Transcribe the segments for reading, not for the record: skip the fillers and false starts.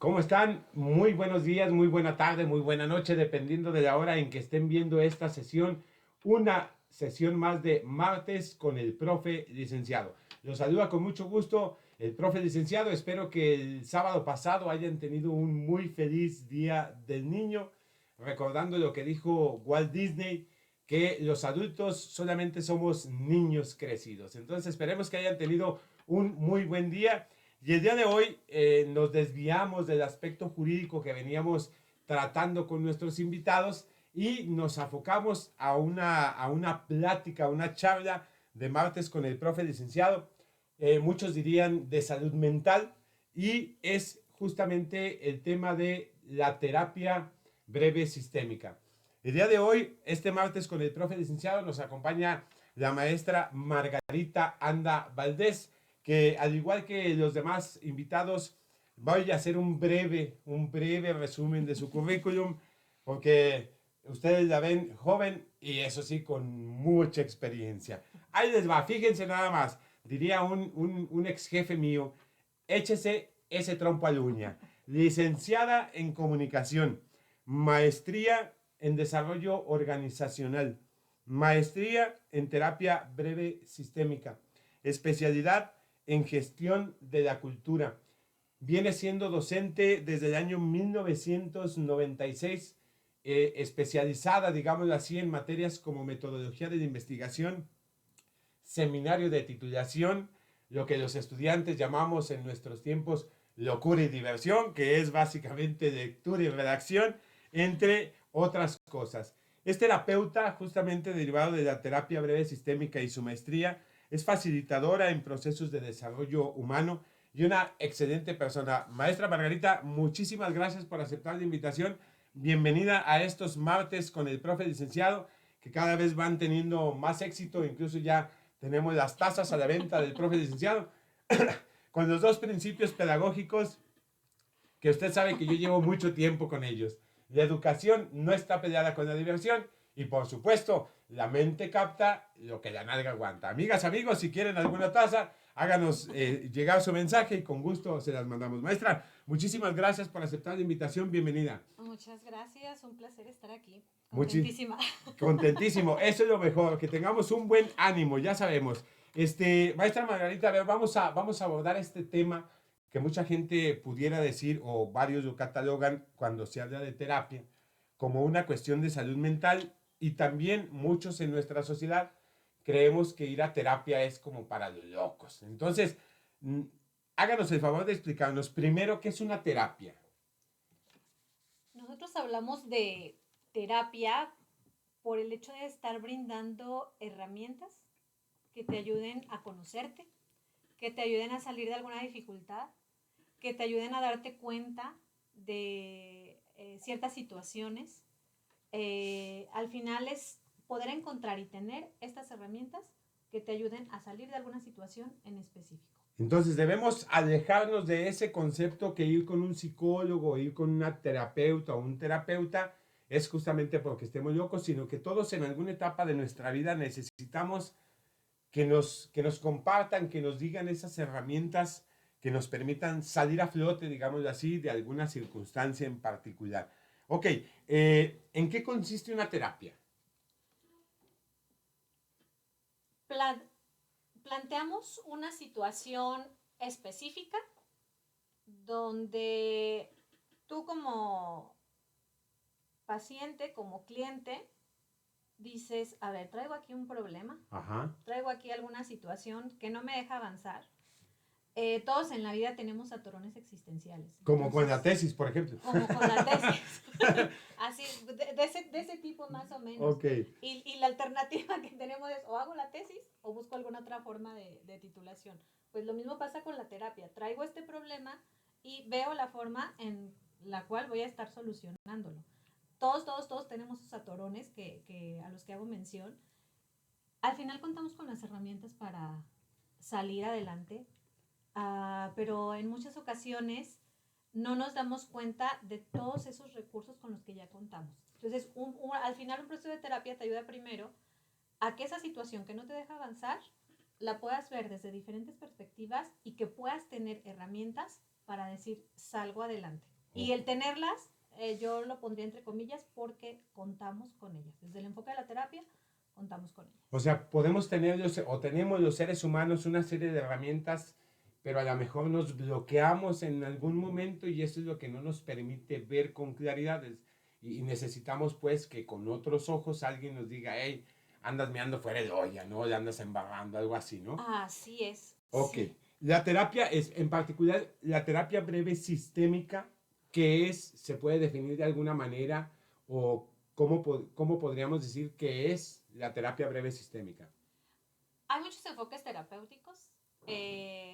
¿Cómo están? Muy buenos días, muy buena tarde, muy buena noche, dependiendo de la hora en que estén viendo esta sesión. Una sesión más de martes con el profe licenciado. Los saluda con mucho gusto el profe licenciado. Espero que el sábado pasado hayan tenido un muy feliz día del niño, recordando lo que dijo Walt Disney, que los adultos solamente somos niños crecidos. Entonces esperemos que hayan tenido un muy buen día. Y el día de hoy nos desviamos del aspecto jurídico que veníamos tratando con nuestros invitados y nos enfocamos a una plática, a una charla de martes con el profe licenciado. Muchos dirían de salud mental y es justamente el tema de la terapia breve sistémica. El día de hoy, este martes con el profe licenciado, nos acompaña la maestra Margarita Anda Valdés, que al igual que los demás invitados, voy a hacer un breve resumen de su currículum, porque ustedes la ven joven y eso sí, con mucha experiencia. Ahí les va, fíjense nada más, diría un ex jefe mío, échese ese trompo a la uña. Licenciada en comunicación, maestría en desarrollo organizacional, maestría en terapia breve sistémica, especialidad en gestión de la cultura. Viene siendo docente desde el año 1996, especializada, digámoslo así, en materias como metodología de la investigación, seminario de titulación, lo que los estudiantes llamamos en nuestros tiempos locura y diversión, que es básicamente lectura y redacción, entre otras cosas. Es terapeuta justamente derivado de la terapia breve sistémica y su maestría. Es facilitadora en procesos de desarrollo humano y una excelente persona. Maestra Margarita, muchísimas gracias por aceptar la invitación. Bienvenida a estos martes con el profe licenciado, que cada vez van teniendo más éxito. Incluso ya tenemos las tazas a la venta del profe licenciado con los dos principios pedagógicos que usted sabe que yo llevo mucho tiempo con ellos. La educación no está peleada con la diversión y por supuesto la mente capta lo que la nalga aguanta. Amigas, amigos, si quieren alguna taza, háganos llegar su mensaje y con gusto se las mandamos. Maestra, muchísimas gracias por aceptar la invitación. Bienvenida. Muchas gracias, un placer estar aquí. Muchi Contentísima. Contentísimo, eso es lo mejor, que tengamos un buen ánimo, ya sabemos. Maestra Margarita, a ver, vamos a abordar este tema que mucha gente pudiera decir, o varios lo catalogan cuando se habla de terapia, como una cuestión de salud mental, y también muchos en nuestra sociedad creemos que ir a terapia es como para los locos. Entonces, mm, háganos el favor de explicarnos primero qué es una terapia. Nosotros hablamos de terapia por el hecho de estar brindando herramientas que te ayuden a conocerte, que te ayuden a salir de alguna dificultad, que te ayuden a darte cuenta de ciertas situaciones. Al final es poder encontrar y tener estas herramientas que te ayuden a salir de alguna situación en específico. Entonces debemos alejarnos de ese concepto que ir con un psicólogo, ir con una terapeuta o un terapeuta es justamente porque estemos locos, sino que todos en alguna etapa de nuestra vida necesitamos que nos compartan, que nos digan esas herramientas que nos permitan salir a flote, digámoslo así, de alguna circunstancia en particular. Ok, ¿en qué consiste una terapia? Pla- Planteamos una situación específica donde tú como paciente, como cliente, dices, a ver, traigo aquí un problema, Ajá. traigo aquí alguna situación que no me deja avanzar. Todos en la vida tenemos atorones existenciales. Como con la Entonces, tesis, por ejemplo. como con la tesis. Así, de ese tipo más o menos. Ok. Y la alternativa que tenemos es o hago la tesis o busco alguna otra forma de titulación. Pues lo mismo pasa con la terapia. Traigo este problema y veo la forma en la cual voy a estar solucionándolo. Todos tenemos esos atorones a los que hago mención. Al final contamos con las herramientas para salir adelante, pero en muchas ocasiones no nos damos cuenta de todos esos recursos con los que ya contamos. Entonces, al final un proceso de terapia te ayuda primero a que esa situación que no te deja avanzar la puedas ver desde diferentes perspectivas y que puedas tener herramientas para decir salgo adelante. Y el tenerlas, yo lo pondría entre comillas porque contamos con ellas. Desde el enfoque de la terapia, contamos con ellas. O sea, podemos tener o tenemos los seres humanos una serie de herramientas, pero a lo mejor nos bloqueamos en algún momento y eso es lo que no nos permite ver con claridad. Y necesitamos pues que con otros ojos alguien nos diga, hey, andas meando fuera de olla, ¿no? Le andas embarrando, algo así, ¿no? Así es. Ok. Sí. La terapia es, en particular, la terapia breve sistémica, ¿qué es? ¿Se puede definir de alguna manera? ¿O cómo podríamos decir que es la terapia breve sistémica? Hay muchos enfoques terapéuticos.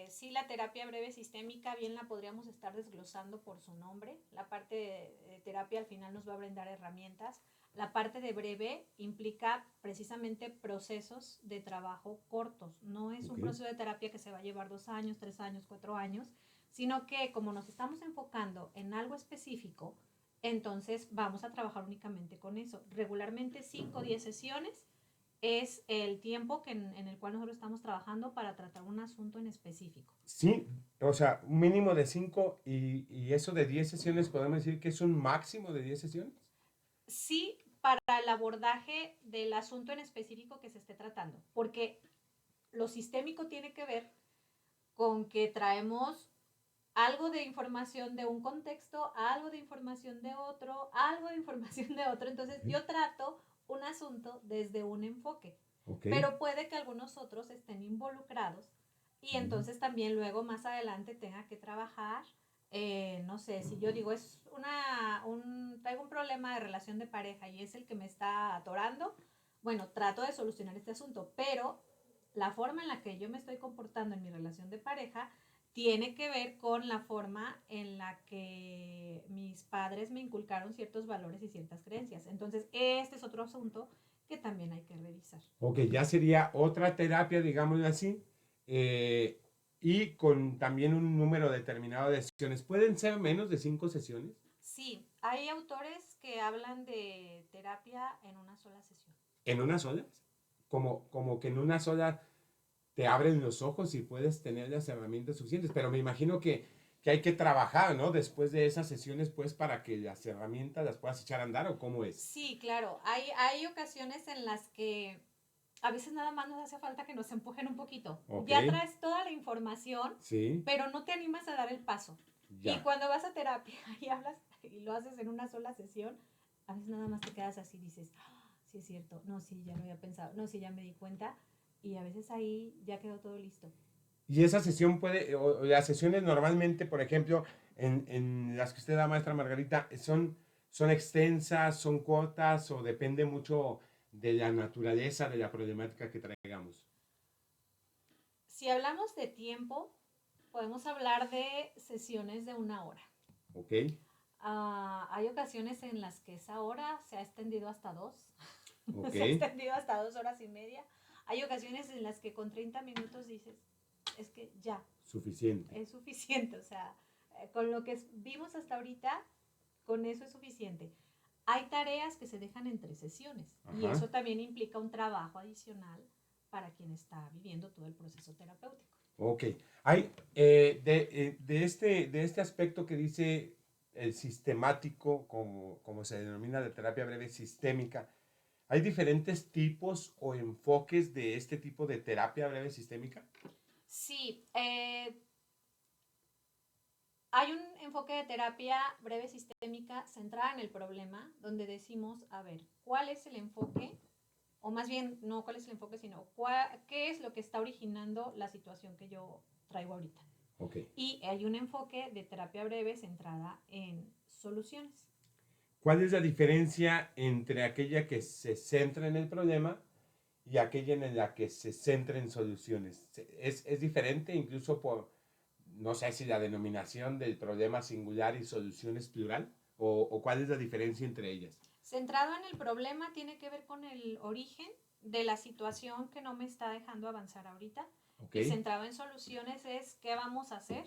Sí, la terapia breve sistémica, bien la podríamos estar desglosando por su nombre. La parte de terapia al final nos va a brindar herramientas. La parte de breve implica precisamente procesos de trabajo cortos. No es un proceso de terapia que se va a llevar 2 años, 3 años, 4 años, sino que como nos estamos enfocando en algo específico, entonces vamos a trabajar únicamente con eso. Regularmente 5 o 10 sesiones es el tiempo en el cual nosotros estamos trabajando para tratar un asunto en específico. Sí, o sea, un mínimo de 5 y eso de 10 sesiones, ¿podemos decir que es un máximo de 10 sesiones? Sí, para el abordaje del asunto en específico que se esté tratando, porque lo sistémico tiene que ver con que traemos algo de información de un contexto, algo de información de otro, algo de información de otro. Entonces yo trato un asunto desde un enfoque, pero puede que algunos otros estén involucrados y entonces también luego más adelante tenga que trabajar, no sé, si yo digo traigo un problema de relación de pareja y es el que me está atorando, bueno, trato de solucionar este asunto, pero la forma en la que yo me estoy comportando en mi relación de pareja tiene que ver con la forma en la que mis padres me inculcaron ciertos valores y ciertas creencias. Entonces, este es otro asunto que también hay que revisar. Ok, ya sería otra terapia, digámoslo así, eh, y con también un número determinado de sesiones. ¿Pueden ser menos de 5 sesiones? Sí, hay autores que hablan de terapia en una sola sesión. ¿En una sola? Como que en una sola te abren los ojos y puedes tener las herramientas suficientes, pero me imagino que hay que trabajar, ¿no? Después de esas sesiones, pues, para que las herramientas las puedas echar a andar, ¿o cómo es? Sí, claro. Hay ocasiones en las que a veces nada más nos hace falta que nos empujen un poquito. Ok. Ya traes toda la información, Sí, pero no te animas a dar el paso. Y ya. cuando vas a terapia y hablas y lo haces en una sola sesión, a veces nada más te quedas así y dices, "Ah, sí es cierto, no, sí, ya lo había pensado, no, sí, ya me di cuenta", y a veces ahí ya quedó todo listo. Y esa sesión o las sesiones normalmente, por ejemplo, en las que usted da, maestra Margarita, son extensas, son cortas o depende mucho de la naturaleza de la problemática que traigamos. Si hablamos de tiempo, podemos hablar de sesiones de 1 hora. ¿Ok? Hay ocasiones en las que esa hora se ha extendido hasta 2, ¿Ok? se ha extendido hasta 2 horas y media. Hay ocasiones en las que con 30 minutos dices, es que ya, Suficiente. es suficiente, o sea, con lo que vimos hasta ahorita, con eso es suficiente. Hay tareas que se dejan entre sesiones y Ajá. eso también implica un trabajo adicional para quien está viviendo todo el proceso terapéutico. Ok. Hay, de este aspecto que dice el sistemático, como se denomina la terapia breve sistémica, ¿hay diferentes tipos o enfoques de este tipo de terapia breve sistémica? Sí, hay un enfoque de terapia breve sistémica centrada en el problema, donde decimos, a ver, ¿cuál es el enfoque? O más bien, no cuál es el enfoque, sino qué es lo que está originando la situación que yo traigo ahorita. Ok. Y hay un enfoque de terapia breve centrada en soluciones. ¿Cuál es la diferencia entre aquella que se centra en el problema y aquella en la que se centra en soluciones? ¿Es diferente incluso por, no sé si la denominación del problema singular y soluciones plural? ¿O cuál es la diferencia entre ellas? Centrado en el problema tiene que ver con el origen de la situación que no me está dejando avanzar ahorita. Ok. Y centrado en soluciones es qué vamos a hacer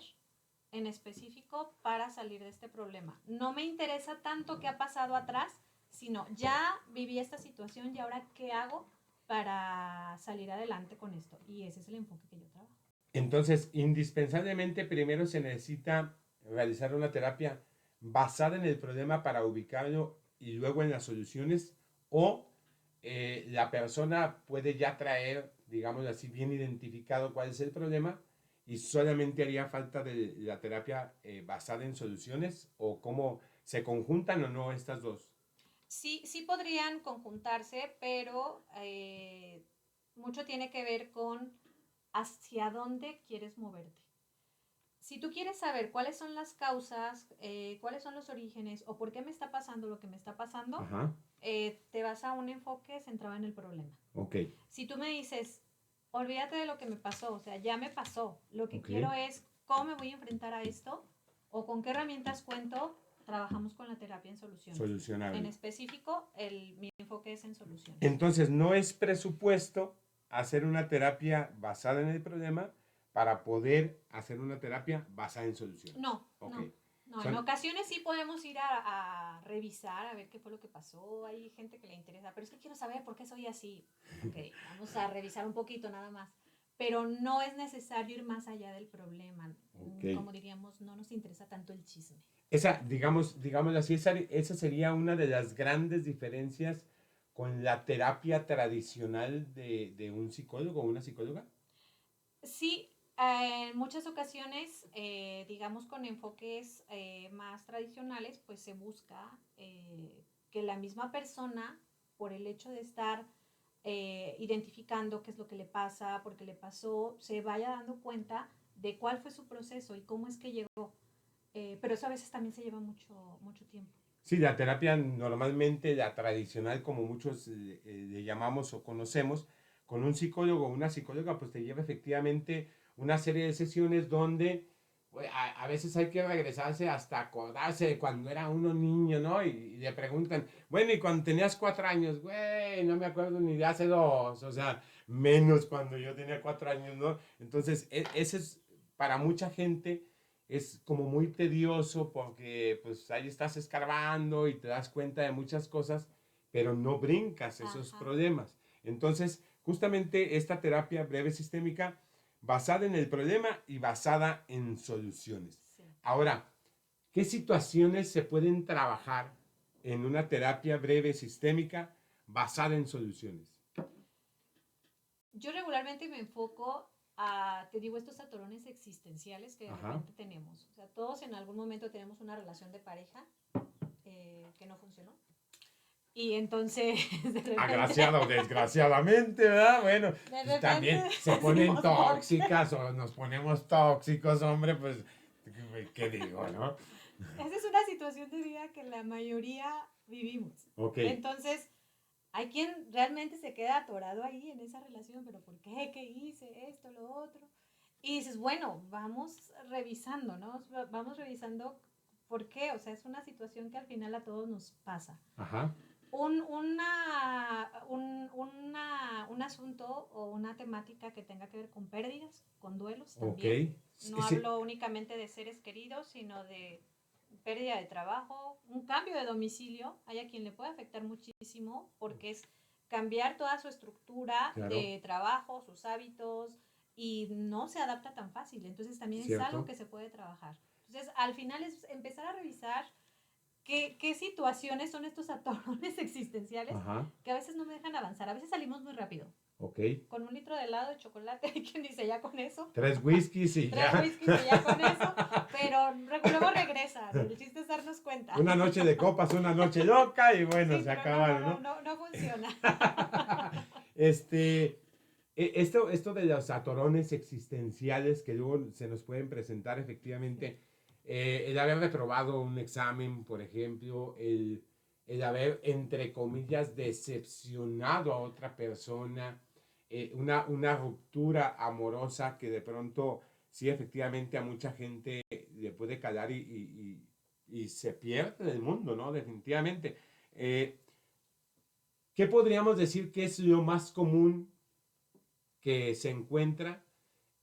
en específico para salir de este problema. No me interesa tanto qué ha pasado atrás, sino ya viví esta situación y ahora qué hago para salir adelante con esto. Y ese es el enfoque que yo trabajo. Entonces, indispensablemente primero se necesita realizar una terapia basada en el problema para ubicarlo y luego en las soluciones, o la persona puede ya traer, digamos así, bien identificado cuál es el problema y solamente haría falta de la terapia basada en soluciones, o cómo se conjuntan o no estas dos. Sí, sí podrían conjuntarse, pero mucho tiene que ver con hacia dónde quieres moverte. Si tú quieres saber cuáles son las causas, cuáles son los orígenes o por qué me está pasando lo que me está pasando, Ajá, te vas a un enfoque centrado en el problema. ok, Si tú me dices, olvídate de lo que me pasó, o sea, ya me pasó, lo que ok, quiero es cómo me voy a enfrentar a esto o con qué herramientas cuento, trabajamos con la terapia en soluciones. En solucionable. específico, mi enfoque es en soluciones. Entonces, no es presupuesto hacer una terapia basada en el problema para poder hacer una terapia basada en soluciones. No, Ok. no. No, en Son, ocasiones sí podemos ir a revisar, a ver qué fue lo que pasó. Hay gente que le interesa, pero es que quiero saber por qué soy así. Ok, vamos a revisar un poquito nada más. Pero no es necesario ir más allá del problema. ok. Como diríamos, no nos interesa tanto el chisme. Esa, digamos así, esa sería una de las grandes diferencias con la terapia tradicional de un psicólogo o una psicóloga. Sí, en muchas ocasiones, digamos con enfoques más tradicionales, pues se busca que la misma persona, por el hecho de estar identificando qué es lo que le pasa, por qué le pasó, se vaya dando cuenta de cuál fue su proceso y cómo es que llegó. Pero eso a veces también se lleva mucho, mucho tiempo. Sí, la terapia normalmente, la tradicional, como muchos le llamamos o conocemos, con un psicólogo o una psicóloga, pues te lleva efectivamente una serie de sesiones donde pues, a veces hay que regresarse hasta acordarse de cuando era uno niño, ¿no? Y le preguntan, bueno, ¿y cuando tenías 4 años? Güey, no me acuerdo ni de hace 2, o sea, menos cuando yo tenía 4 años, ¿no? Entonces, ese es para mucha gente es como muy tedioso porque pues ahí estás escarbando y te das cuenta de muchas cosas, pero no brincas esos Ajá. problemas. Entonces, justamente esta terapia breve sistémica basada en el problema y basada en soluciones. Sí. Ahora, ¿qué situaciones se pueden trabajar en una terapia breve sistémica basada en soluciones? Yo regularmente me enfoco a, te digo, estos atorones existenciales que de Ajá. repente tenemos. O sea, todos en algún momento tenemos una relación de pareja que no funcionó. Y entonces, de repente, Agraciado o desgraciadamente, ¿verdad? Bueno, de pues repente también se ponen decimos por qué. tóxicas o nos ponemos tóxicos, hombre, pues, ¿qué digo, no? Esa es una situación de vida que la mayoría vivimos. Ok, Entonces, hay quien realmente se queda atorado ahí en esa relación, pero ¿por qué? ¿Qué hice? Esto, lo otro. Y dices, bueno, vamos revisando, ¿no? Vamos revisando por qué. O sea, es una situación que al final a todos nos pasa. ajá, Un asunto o una temática que tenga que ver con pérdidas, con duelos ok. también. Sí, No sí, hablo únicamente de seres queridos, sino de pérdida de trabajo, un cambio de domicilio. Hay a quien le puede afectar muchísimo porque es cambiar toda su estructura claro, de trabajo, sus hábitos y no se adapta tan fácil. Entonces también es algo cierto. que se puede trabajar. Entonces al final es empezar a revisar qué situaciones son estos atorones existenciales Ajá, que a veces no me dejan avanzar. A veces salimos muy rápido. ok. Con un litro de helado de chocolate, hay quien dice ya con eso. 3 whiskies y Tres ya. whiskies y ya con eso. Pero luego regresan. El chiste es darnos cuenta. Una noche de copas, una noche loca y bueno, Sí, se pero no, no, acabaron, no, ¿no? no, no funciona. Este, esto de los atorones existenciales que luego se nos pueden presentar Sí. efectivamente, el haber reprobado un examen, por ejemplo, el haber, entre comillas, decepcionado a otra persona, una ruptura amorosa que de pronto, sí, efectivamente a mucha gente le puede calar y se pierde del mundo, ¿no? Definitivamente. Eh, ¿Qué podríamos decir que es lo más común que se encuentra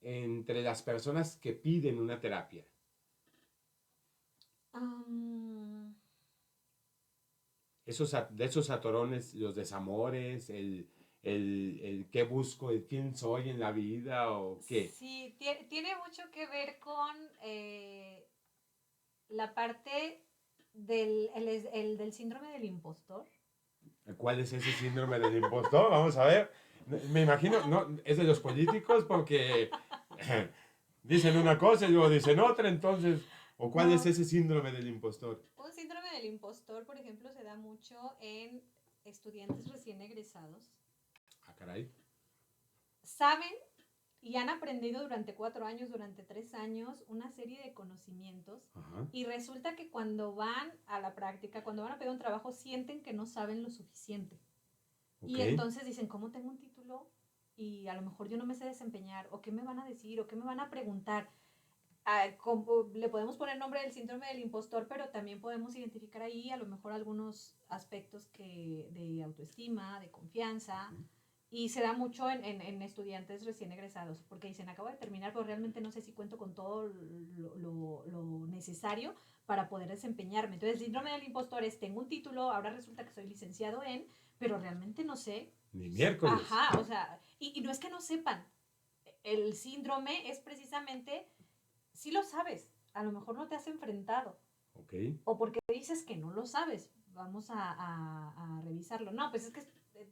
entre las personas que piden una terapia? Um, De esos atorones, los desamores, el qué busco, el quién soy en la vida o qué. sí, tiene mucho que ver con la parte del síndrome del impostor. ¿Cuál es ese síndrome del impostor? Vamos a ver. Me imagino, no, es de los políticos porque dicen una cosa y luego dicen otra, entonces, ¿o cuál es No, ese síndrome del impostor? un síndrome del impostor, por ejemplo, se da mucho en estudiantes recién egresados. Ah, caray. Saben y han aprendido durante 4 años, durante 3 años, una serie de conocimientos Ajá. y resulta que cuando van a la práctica, cuando van a pedir un trabajo, sienten que no saben lo suficiente. Ok. Y entonces dicen, ¿cómo tengo un título? Y a lo mejor yo no me sé desempeñar, o qué me van a decir, o qué me van a preguntar. Le podemos poner nombre del síndrome del impostor, pero también podemos identificar ahí a lo mejor algunos aspectos de autoestima, de confianza, y se da mucho en estudiantes recién egresados, porque dicen, acabo de terminar, pero realmente no sé si cuento con todo lo necesario para poder desempeñarme. Entonces, el síndrome del impostor es, tengo un título, ahora resulta que soy licenciado en, pero realmente no sé. Ni miércoles. Ajá, o sea, y no es que no sepan, el síndrome es precisamente, si lo sabes, a lo mejor no te has enfrentado, Ok. o porque dices que no lo sabes, vamos a revisarlo. No, pues es que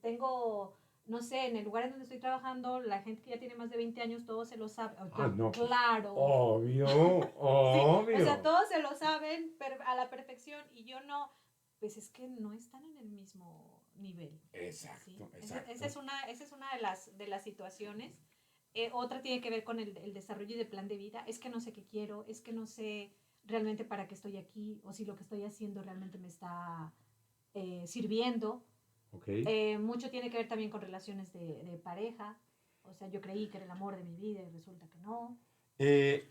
tengo, no sé, en el lugar en donde estoy trabajando, la gente que ya tiene más de 20 años, todo se lo sabe. Ah, no. Claro. Obvio, Sí, o sea, obvio. todos se lo saben a la perfección y yo no. Pues es que no están en el mismo nivel. ¿Sí? Exacto, Esa exacto. es una de las situaciones. Otra tiene que ver con el desarrollo de plan de vida. Es que no sé qué quiero, es que no sé realmente para qué estoy aquí o si lo que estoy haciendo realmente me está sirviendo. Ok. Mucho tiene que ver también con relaciones de pareja. O sea, yo creí que era el amor de mi vida y resulta que no. Eh,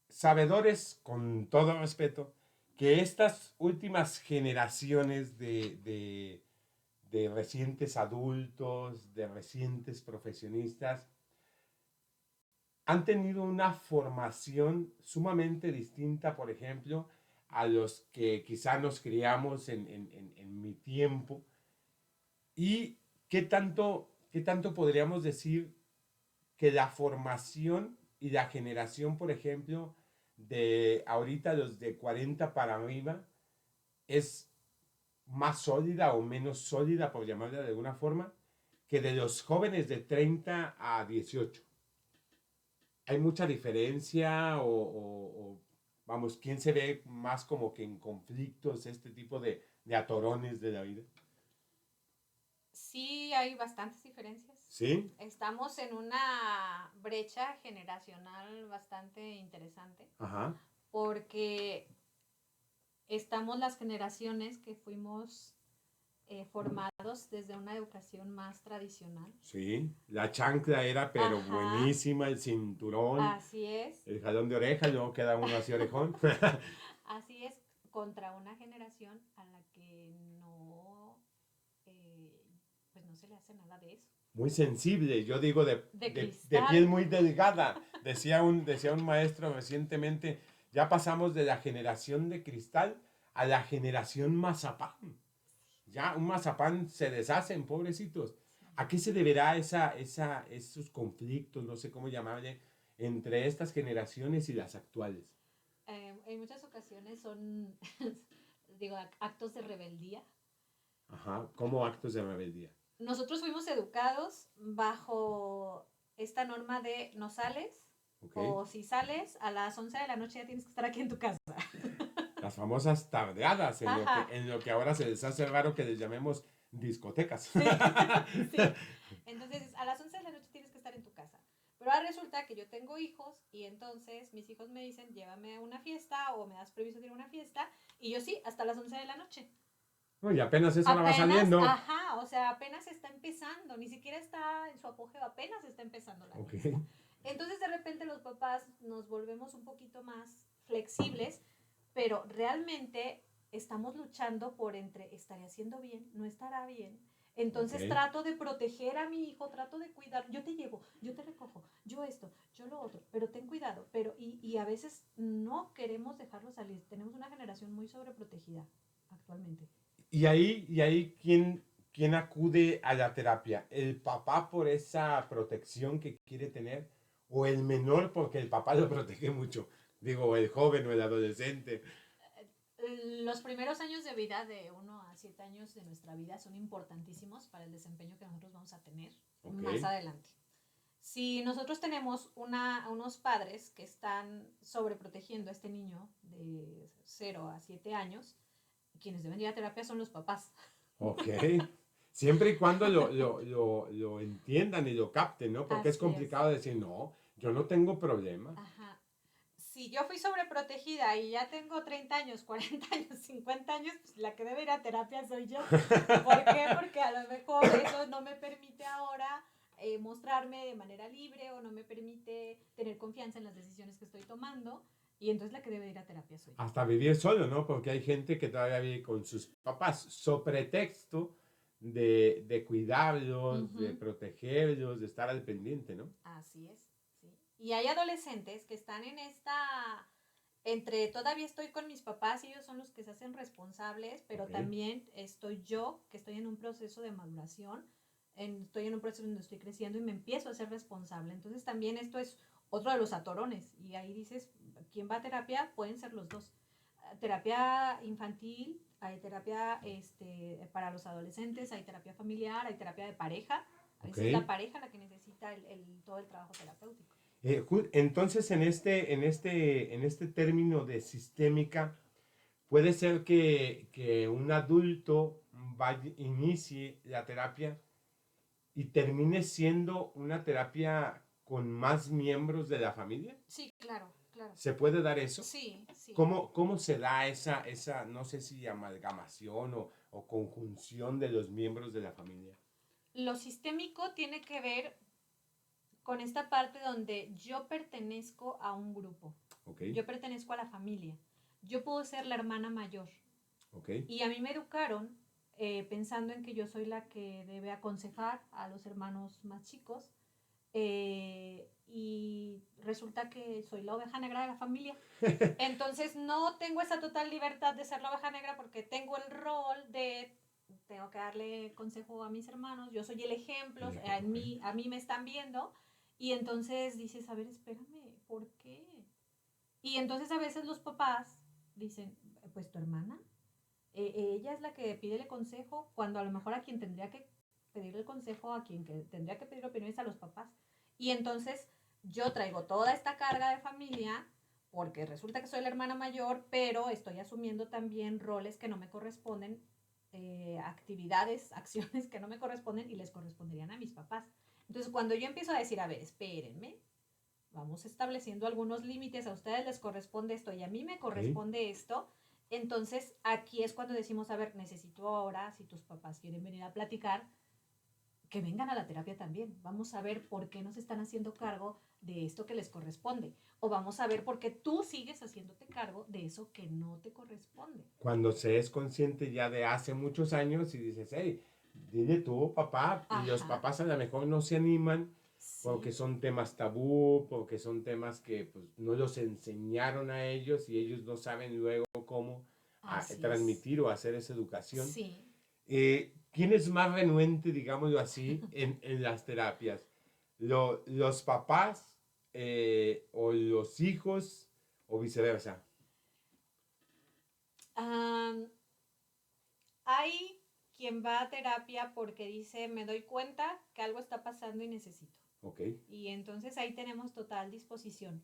Sabedores, con todo respeto, que estas últimas generaciones de recientes adultos, de recientes profesionistas, han tenido una formación sumamente distinta, por ejemplo, a los que quizá nos criamos en mi tiempo. ¿Y qué tanto podríamos decir que la formación y la generación, por ejemplo, de ahorita los de 40 para arriba, es más sólida o menos sólida, por llamarla de alguna forma, que de los jóvenes de 30 a 18? ¿Hay mucha diferencia vamos, quién se ve más como que en conflictos, este tipo de atorones de la vida? Sí, hay bastantes diferencias. ¿Sí? Estamos en una brecha generacional bastante interesante Ajá. porque estamos las generaciones que fuimos formados desde una educación más tradicional. Sí, la chancla era pero Ajá, buenísima, el cinturón, así es. el jalón de oreja, y luego queda uno así orejón. Así es, contra una generación a la que pues no se le hace nada de eso. Muy sensible, yo digo De de piel cristal. muy delgada. Decía un maestro recientemente, ya pasamos de la generación de cristal a la generación mazapán. Ya un mazapán se deshacen, pobrecitos. ¿A qué se deberá esos conflictos, no sé cómo llamarle, entre estas generaciones y las actuales? En muchas ocasiones son, digo, actos de rebeldía. Ajá, como actos de rebeldía. Nosotros fuimos educados bajo esta norma de no sales ¿Ok? o si sales a las 11 de la noche ya tienes que estar aquí en tu casa. Las famosas tardeadas, Ajá, en lo que ahora se les hace raro que les llamemos discotecas. sí, sí. Entonces, a las 11 de la noche tienes que estar en tu casa. Pero ahora resulta que yo tengo hijos y entonces mis hijos me dicen, llévame a una fiesta o me das permiso de ir a una fiesta. Y yo sí, hasta las 11 de la noche. No, y apenas eso ahora va Apenas, saliendo. ajá, o sea, apenas está empezando, ni siquiera está en su apogeo, apenas está empezando la Ok. fiesta. Entonces de repente los papás nos volvemos un poquito más flexibles, pero realmente estamos luchando por entre estaré haciendo bien, no estará bien. Ok. Entonces trato de proteger a mi hijo, trato de cuidar, yo te llevo, yo te recojo, yo esto, yo lo otro, pero ten cuidado, y a veces no queremos dejarlo salir. Tenemos una generación muy sobreprotegida actualmente. Y ahí ¿quién acude a la terapia? ¿El papá por esa protección que quiere tener? ¿O el menor porque el papá lo protege mucho? Digo, el joven o el adolescente. Los primeros años de vida, de 1 a 7 años de nuestra vida, son importantísimos para el desempeño que nosotros vamos a tener más Ok, adelante. Si nosotros tenemos unos padres que están sobreprotegiendo a este niño de 0 a 7 años, quienes deben ir a terapia son los papás. ok. Siempre y cuando lo entiendan y lo capten, ¿no? Porque es Así es. complicado decir, no, yo no tengo problema. Ajá. Si yo fui sobreprotegida y ya tengo 30 años, 40 años, 50 años, pues la que debe ir a terapia soy yo. ¿Por qué? Porque a lo mejor eso no me permite ahora mostrarme de manera libre o no me permite tener confianza en las decisiones que estoy tomando. Y entonces la que debe ir a terapia soy yo. Hasta vivir solo, ¿no? Porque hay gente que todavía vive con sus papás, so pretexto de cuidarlos, de Ujú. protegerlos, de estar al pendiente, ¿no? Así es, ¿sí? Y hay adolescentes que están en entre todavía estoy con mis papás y ellos son los que se hacen responsables, pero Ok, también estoy yo, que estoy en un proceso de maduración, estoy en un proceso donde estoy creciendo y me empiezo a ser responsable. Entonces también esto es otro de los atorones. Y ahí dices, ¿quién va a terapia? Pueden ser los dos. Terapia infantil, hay terapia para los adolescentes, hay terapia familiar, hay terapia de pareja. A ok. veces es la pareja la que necesita todo el trabajo terapéutico. Entonces, en este término de sistémica, puede ser que un adulto inicie la terapia y termine siendo una terapia con más miembros de la familia. Sí, claro, claro. ¿Se puede dar eso? Sí, sí. ¿Cómo se da esa, no sé si amalgamación o conjunción de los miembros de la familia? Lo sistémico tiene que ver con esta parte donde yo pertenezco a un grupo, ¿Ok? yo pertenezco a la familia, yo puedo ser la hermana mayor ¿Ok? y a mí me educaron pensando en que yo soy la que debe aconsejar a los hermanos más chicos y resulta que soy la oveja negra de la familia. Entonces no tengo esa total libertad de ser la oveja negra porque tengo el rol de tengo que darle consejo a mis hermanos, yo soy el ejemplo, Ok. a mí me están viendo y entonces dices, a ver, espérame, ¿por qué? Y entonces a veces los papás dicen, pues tu hermana, ella es la que pide el consejo, cuando a lo mejor a quien tendría que pedir el consejo, a quien tendría que pedir opiniones a los papás. Y entonces yo traigo toda esta carga de familia, porque resulta que soy la hermana mayor, pero estoy asumiendo también roles que no me corresponden, actividades, acciones que no me corresponden y les corresponderían a mis papás. Entonces cuando yo empiezo a decir, a ver, espérenme, vamos estableciendo algunos límites, a ustedes les corresponde esto y a mí me Ok. corresponde esto, entonces aquí es cuando decimos, a ver, necesito ahora, si tus papás quieren venir a platicar, que vengan a la terapia también. Vamos a ver por qué no se están haciendo cargo de esto que les corresponde. O vamos a ver por qué tú sigues haciéndote cargo de eso que no te corresponde. Cuando se es consciente ya de hace muchos años y dices, hey, dile tú, papá, y los Ajá, papás a lo mejor no se animan porque sí, son temas tabú, porque son temas que pues, no los enseñaron a ellos y ellos no saben luego cómo así es. transmitir o hacer esa educación. Sí. ¿Quién es más renuente, digámoslo así, en las terapias? ¿Los papás o los hijos o viceversa? Um, hay quien va a terapia porque dice, me doy cuenta que algo está pasando y necesito. Ok, Y entonces ahí tenemos total disposición.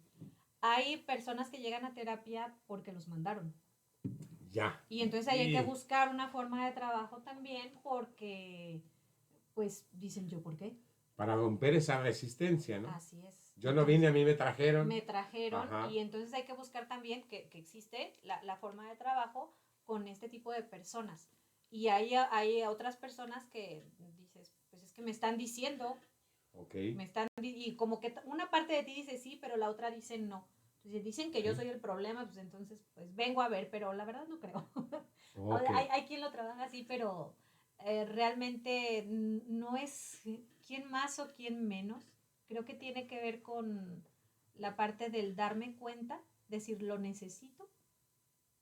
Hay personas que llegan a terapia porque los mandaron. ya. Y entonces ahí hay que Y buscar una forma de trabajo también porque, pues, dicen yo, ¿por qué? para romper esa resistencia, ¿no? Así es. Yo no vine, Entonces, a mí me trajeron. me trajeron y Ajá. entonces hay que buscar también que existe la forma de trabajo con este tipo de personas. Y hay otras personas que dices, pues es que me están diciendo, Ok, y como que una parte de ti dice sí, pero la otra dice no. Entonces dicen que ok, yo soy el problema, pues entonces pues vengo a ver, pero la verdad no creo. ok. Hay quien lo trabaja así, pero realmente no es quién más o quién menos. Creo que tiene que ver con la parte del darme cuenta, decir lo necesito,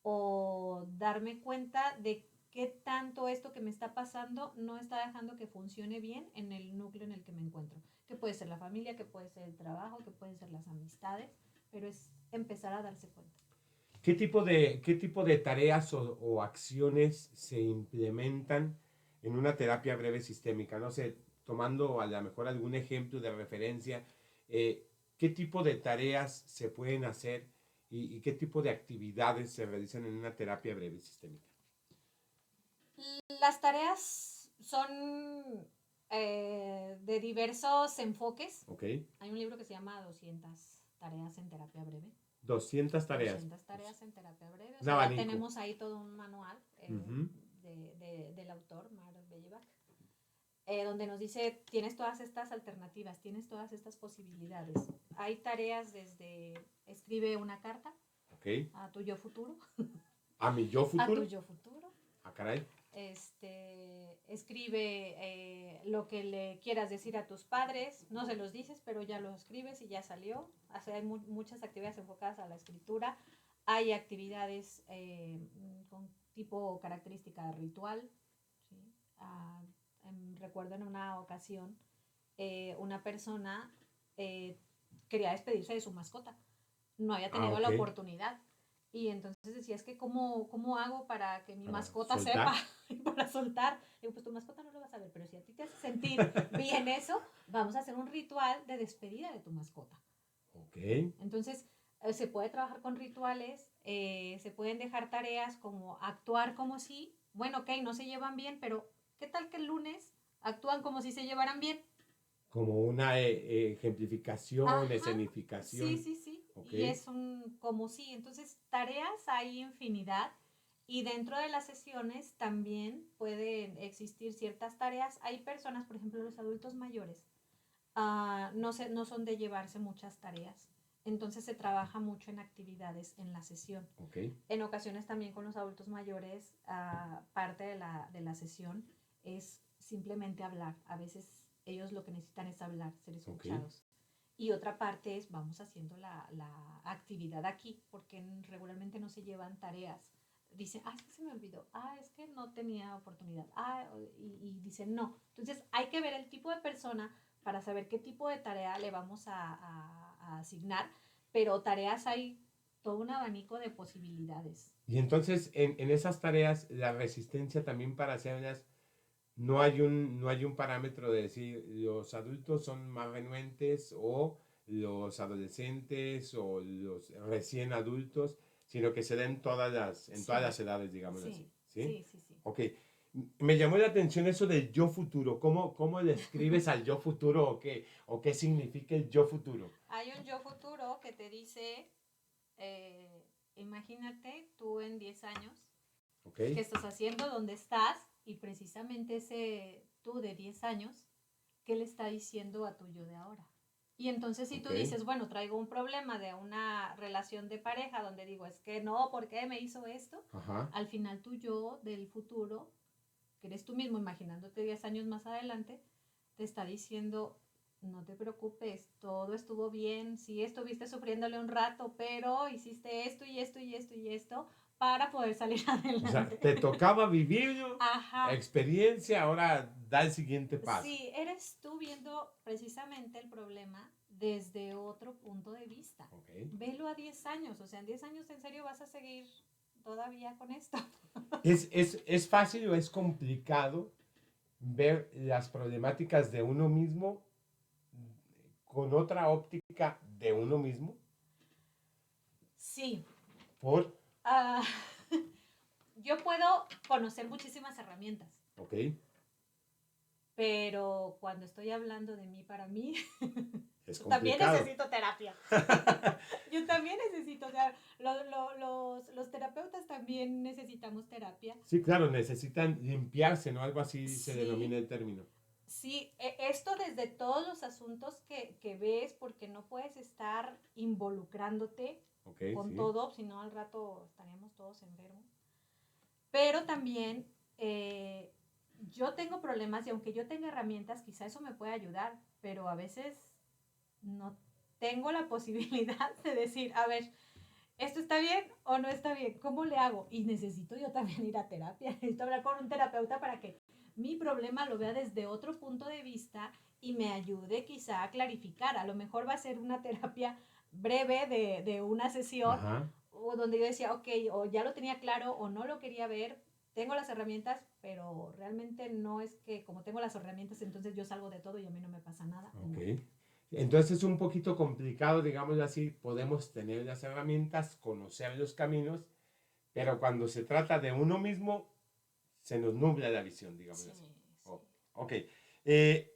o darme cuenta de qué tanto esto que me está pasando no está dejando que funcione bien en el núcleo en el que me encuentro. Que puede ser la familia, que puede ser el trabajo, que pueden ser las amistades, pero es empezar a darse cuenta. ¿Qué tipo de tareas o acciones se implementan en una terapia breve sistémica? No sé, tomando a lo mejor algún ejemplo de referencia, ¿qué tipo de tareas se pueden hacer y qué tipo de actividades se realizan en una terapia breve sistémica? Las tareas son de diversos enfoques. ¿Ok? Hay un libro que se llama 200 tareas en terapia breve. 200 tareas. 200 tareas en terapia breve. O Un sea, ya abanico. tenemos ahí todo un manual Ujú. del autor, Mark Bellevac, donde nos dice, tienes todas estas alternativas, tienes todas estas posibilidades. Hay tareas desde, escribe una carta ¿Ok? a tu yo futuro, ¿A mi yo a tu futuro? yo futuro. Ah, caray. Escribe lo que le quieras decir a tus padres, no se los dices, pero ya lo escribes y ya salió. O sea, hay muchas actividades enfocadas a la escritura, hay actividades con tipo característica ritual, ¿sí? Recuerdo en una ocasión una persona quería despedirse de su mascota, no había tenido la Ok. oportunidad. Y entonces decía, es que ¿cómo hago para que mi Para mascota soltar. sepa, para soltar? Digo, pues tu mascota no lo va a saber, pero si a ti te hace sentir bien eso, vamos a hacer un ritual de despedida de tu mascota. Ok. Entonces, se puede trabajar con rituales, se pueden dejar tareas como actuar como si, bueno, ok, no se llevan bien, pero ¿qué tal que el lunes actúan como si se llevaran bien? Como una ejemplificación, Ajá, escenificación. sí. Ok. Y es un como sí. Entonces, tareas hay infinidad. Y dentro de las sesiones también pueden existir ciertas tareas. Hay personas, por ejemplo, los adultos mayores, no son de llevarse muchas tareas. Entonces se trabaja mucho en actividades en la sesión. Ok. En ocasiones también con los adultos mayores, parte de la sesión es simplemente hablar. A veces ellos lo que necesitan es hablar, ser escuchados. Y otra parte es, vamos haciendo la actividad aquí, porque regularmente no se llevan tareas. Dicen, es que se me olvidó, es que no tenía oportunidad, y dicen no. Entonces hay que ver el tipo de persona para saber qué tipo de tarea le vamos a asignar, pero tareas hay todo un abanico de posibilidades. Y entonces en esas tareas, la resistencia también para hacerlas, no hay un parámetro de decir los adultos son más renuentes o los adolescentes o los recién adultos, sino que se den en todas las edades, digamos así. ¿Sí? Sí. Ok. Me llamó la atención eso del yo futuro. ¿Cómo le escribes al yo futuro o qué significa el yo futuro? Hay un yo futuro que te dice, imagínate tú en 10 años, Okay. qué estás haciendo, dónde estás, y precisamente ese tú de 10 años, ¿qué le está diciendo a tu yo de ahora? Y entonces si tú dices, bueno, traigo un problema de una relación de pareja donde digo, es que no, ¿por qué me hizo esto? Ajá. Al final tu yo del futuro, que eres tú mismo imaginándote 10 años más adelante, te está diciendo, no te preocupes, todo estuvo bien, sí estuviste sufriéndole un rato, pero hiciste esto y esto y esto y esto para poder salir adelante. O sea, te tocaba vivirlo, Ajá. experiencia, ahora da el siguiente paso. Sí, eres tú viendo precisamente el problema desde otro punto de vista. Okay. Velo a 10 años, o sea, en 10 años en serio vas a seguir todavía con esto. ¿Es fácil o es complicado ver las problemáticas de uno mismo con otra óptica de uno mismo? Sí. ¿Por? Yo puedo conocer muchísimas herramientas. Ok. Pero cuando estoy hablando de mí para mí, Es también complicado. necesito terapia. Yo también necesito, o sea, los terapeutas también necesitamos terapia. Sí, claro, necesitan limpiarse, ¿no? Algo así se Sí. denomina el término. Sí, esto desde todos los asuntos que ves, porque no puedes estar involucrándote con todo, si no al rato estaríamos todos enfermos. Pero también yo tengo problemas y aunque yo tenga herramientas, quizá eso me puede ayudar, pero a veces no tengo la posibilidad de decir, a ver, ¿esto está bien o no está bien? ¿Cómo le hago? Y necesito yo también ir a terapia, necesito hablar con un terapeuta para que mi problema lo vea desde otro punto de vista y me ayude quizá a clarificar. A lo mejor va a ser una terapia breve de una sesión, Ajá. o donde yo decía, ok, o ya lo tenía claro o no lo quería ver, tengo las herramientas, pero realmente no es que como tengo las herramientas, entonces yo salgo de todo y a mí no me pasa nada. Ok. No. Entonces es un poquito complicado, digamos así, podemos tener las herramientas, conocer los caminos, pero cuando se trata de uno mismo, se nos nubla la visión, digamos Sí, así. sí. Ok. Eh,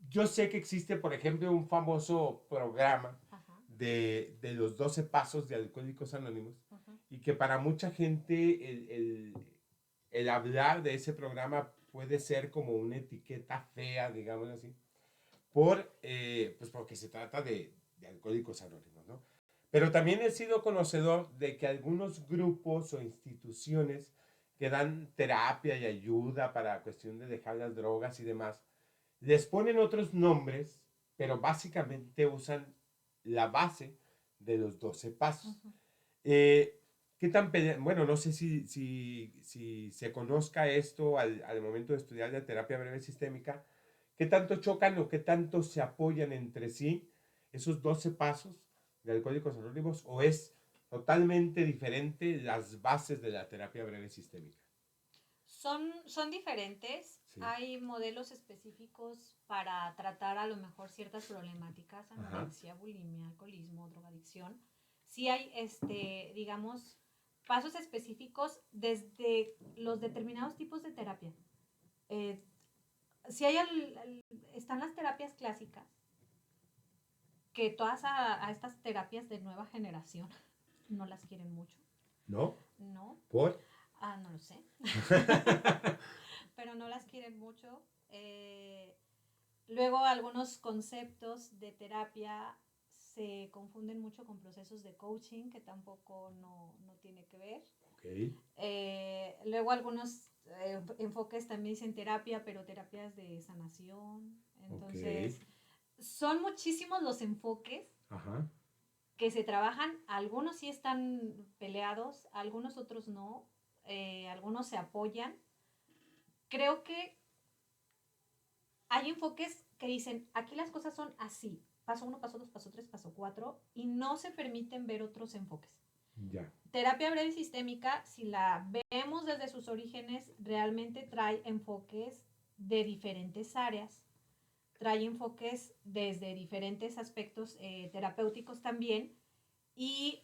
yo sé que existe, por ejemplo, un famoso programa Ajá, de los 12 pasos de Alcohólicos Anónimos ajá. y que para mucha gente el hablar de ese programa puede ser como una etiqueta fea, digamos así, pues porque se trata de Alcohólicos Anónimos, ¿no? Pero también he sido conocedor de que algunos grupos o instituciones que dan terapia y ayuda para cuestión de dejar las drogas y demás, les ponen otros nombres, pero básicamente usan la base de los 12 pasos. Ajá. Eh, ¿Qué tan bueno, no sé si se conozca esto al momento de estudiar la terapia breve sistémica, qué tanto chocan o qué tanto se apoyan entre sí esos 12 pasos de Alcohólicos Anónimos o es totalmente diferente las bases de la terapia breve sistémica? Son diferentes. Sí. Hay modelos específicos para tratar a lo mejor ciertas problemáticas, Ajá. anorexia, bulimia, alcoholismo, drogadicción. Sí hay, digamos, pasos específicos desde los determinados tipos de terapia. Eh, sí hay están las terapias clásicas, que todas a estas terapias de nueva generación no las quieren mucho. ¿No? No, ¿Por? no lo sé. Pero no las quieren mucho. Luego algunos conceptos de terapia se confunden mucho con procesos de coaching, que tampoco no tiene que ver. Ok. Luego algunos enfoques también dicen terapia, pero terapias de sanación. Ok. Entonces, son muchísimos los enfoques Ajá. que se trabajan. Algunos sí están peleados, algunos otros no. Algunos se apoyan. Creo que hay enfoques que dicen, aquí las cosas son así, paso 1, paso 2, paso 3, paso 4, y no se permiten ver otros enfoques. Ya. Terapia breve sistémica, si la vemos desde sus orígenes, realmente trae enfoques de diferentes áreas, trae enfoques desde diferentes aspectos terapéuticos también, y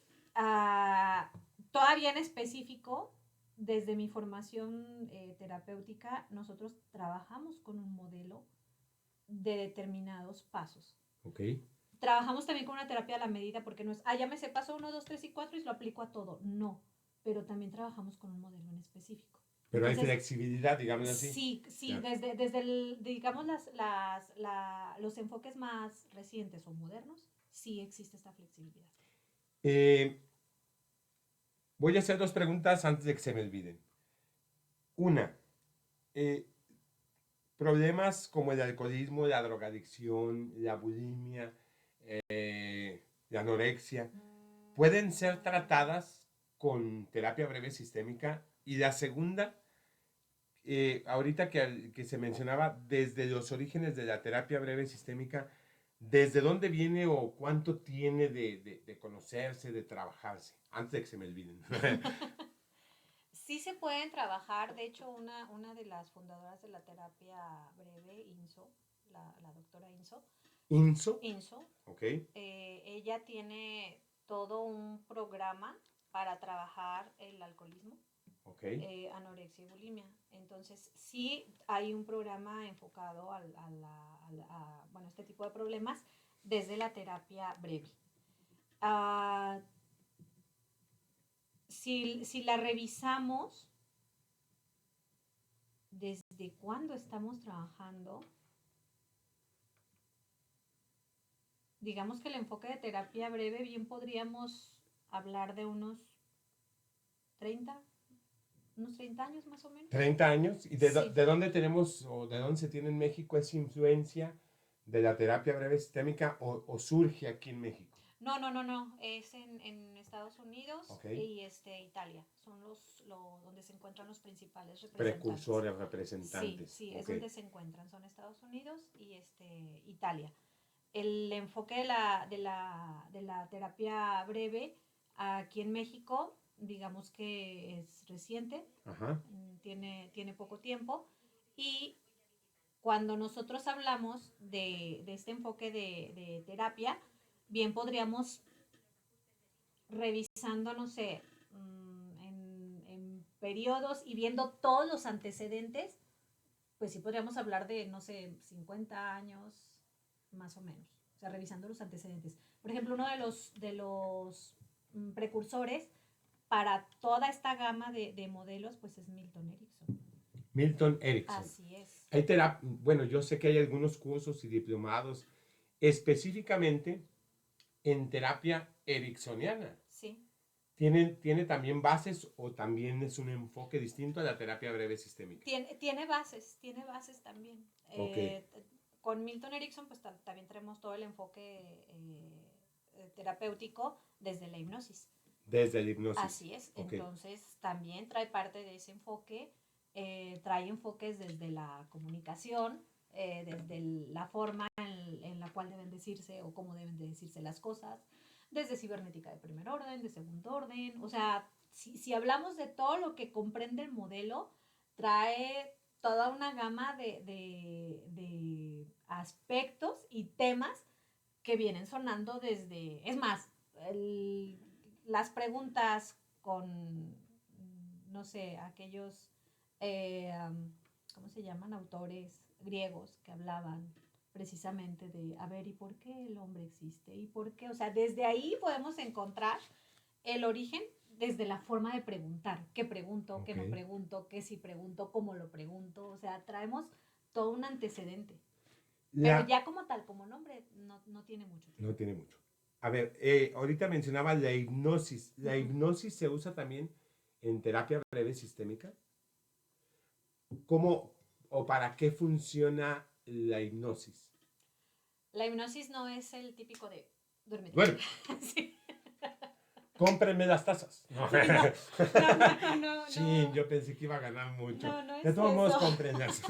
todavía en específico, desde mi formación terapéutica, nosotros trabajamos con un modelo de determinados pasos. Ok. Trabajamos también con una terapia a la medida, porque no es, ya me sé paso 1, 2, 3 y 4 y lo aplico a todo. No, pero también trabajamos con un modelo en específico. Pero hay Entonces, flexibilidad, digamos así. sí, Ya. desde digamos, los enfoques más recientes o modernos, sí existe esta flexibilidad. Eh, Voy a hacer dos preguntas antes de que se me olviden. Una, eh, problemas como el alcoholismo, la drogadicción, la bulimia, la anorexia, pueden ser tratadas con terapia breve sistémica. Y la segunda, ahorita que se mencionaba desde los orígenes de la terapia breve sistémica, ¿desde dónde viene o cuánto tiene de conocerse, de trabajarse? Antes de que se me olviden. Sí se pueden trabajar, de hecho una de las fundadoras de la terapia breve, INSO, la doctora INSO, INSO. INSO, Ok. ella tiene todo un programa para trabajar el alcoholismo, Ok. anorexia y bulimia. Entonces, sí hay un programa enfocado bueno, este tipo de problemas desde la terapia breve. Si la revisamos, desde cuándo estamos trabajando, digamos que el enfoque de terapia breve, bien podríamos hablar de treinta unos 30 años más o menos. 30 años. ¿Y Sí. de dónde tenemos o de dónde se tiene en México esa influencia de la terapia breve sistémica o surge aquí en México? No. Es en Estados Unidos Ok. y Italia. Son donde se encuentran los principales representantes. Precursores, Sí, representantes. sí, es Ok. donde se encuentran. Son Estados Unidos y Italia. el enfoque de la terapia breve aquí en México, digamos que es reciente, Ajá. tiene poco tiempo, y cuando nosotros hablamos de este enfoque de terapia, bien podríamos, revisando, no sé, en periodos y viendo todos los antecedentes, pues sí podríamos hablar de, no sé, 50 años más o menos. O sea, revisando los antecedentes. Por ejemplo, uno de los precursores para toda esta gama de modelos, pues es Milton Erickson. Milton Erickson. Así es. Bueno, yo sé que hay algunos cursos y diplomados específicamente en terapia ericksoniana. Sí. ¿Tiene también bases o también es un enfoque distinto a la terapia breve sistémica? Tiene bases también. Ok, Con Milton Erickson, pues también tenemos todo el enfoque terapéutico desde la hipnosis. desde la hipnosis. Así es, Ok, entonces también trae parte de ese enfoque, trae enfoques desde la comunicación, desde la forma en la cual deben decirse o cómo deben de decirse las cosas, desde cibernética de primer orden, de segundo orden, o sea, si hablamos de todo lo que comprende el modelo, trae toda una gama de aspectos y temas que vienen sonando desde, es más, el, las preguntas con, no sé, aquellos, ¿cómo se llaman? Autores griegos que hablaban precisamente de, a ver, ¿y por qué el hombre existe? ¿Y por qué? O sea, desde ahí podemos encontrar el origen desde la forma de preguntar. ¿Qué pregunto? ¿Qué ok. no pregunto? ¿Qué sí pregunto? ¿Cómo lo pregunto? O sea, traemos todo un antecedente. Pero La, ya como tal, como nombre, no tiene mucho no tiempo. tiene mucho. A ver, ahorita mencionaba la hipnosis. ¿La Ujú. hipnosis se usa también en terapia breve sistémica? ¿Cómo o para qué funciona la hipnosis? La hipnosis no es el típico de duérmete. Bueno, Sí. cómprenme las tazas. No. Sí, no, no, no, no, no, Sí, no, yo pensé que iba a ganar mucho. no, no De es todos modos, eso. cómprenlas.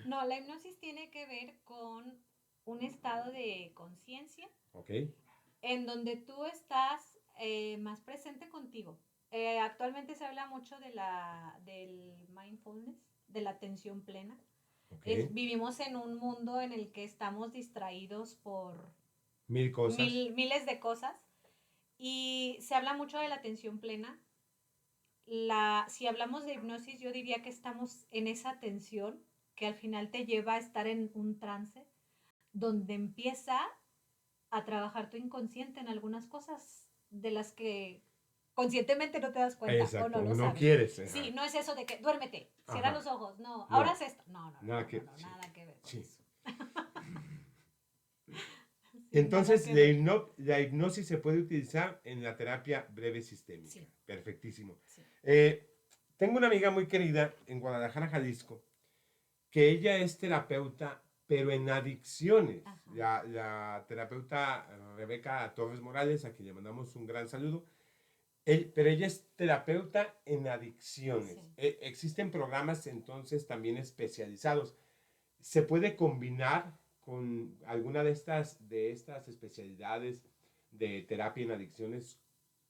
No, la hipnosis tiene que ver con un estado de conciencia Ok, en donde tú estás más presente contigo. Actualmente se habla mucho del mindfulness, de la atención plena. ok. Vivimos en un mundo en el que estamos distraídos por Mil cosas. miles de cosas y se habla mucho de la atención plena. Si hablamos de hipnosis, yo diría que estamos en esa atención que al final te lleva a estar en un trance donde empieza a trabajar tu inconsciente en algunas cosas de las que conscientemente no te das cuenta o Exacto, no lo no sabes. quieres. Sí, Ajá. no es eso de que duérmete, cierra Ajá. los ojos, no, ahora No, es esto. No, no, no, nada no, no, que. no, Sí, nada que ver con sí. eso. Sí, nada Entonces, que ver. la hipnosis se puede utilizar en la terapia breve sistémica. Sí, Perfectísimo. sí. Eh, Tengo una amiga muy querida en Guadalajara, Jalisco, que ella es terapeuta, pero en adicciones. Ajá. La terapeuta Rebeca Torres Morales, a quien le mandamos un gran saludo, pero ella es terapeuta en adicciones. Sí. Existen programas entonces también especializados. ¿Se puede combinar con alguna de estas especialidades de terapia en adicciones,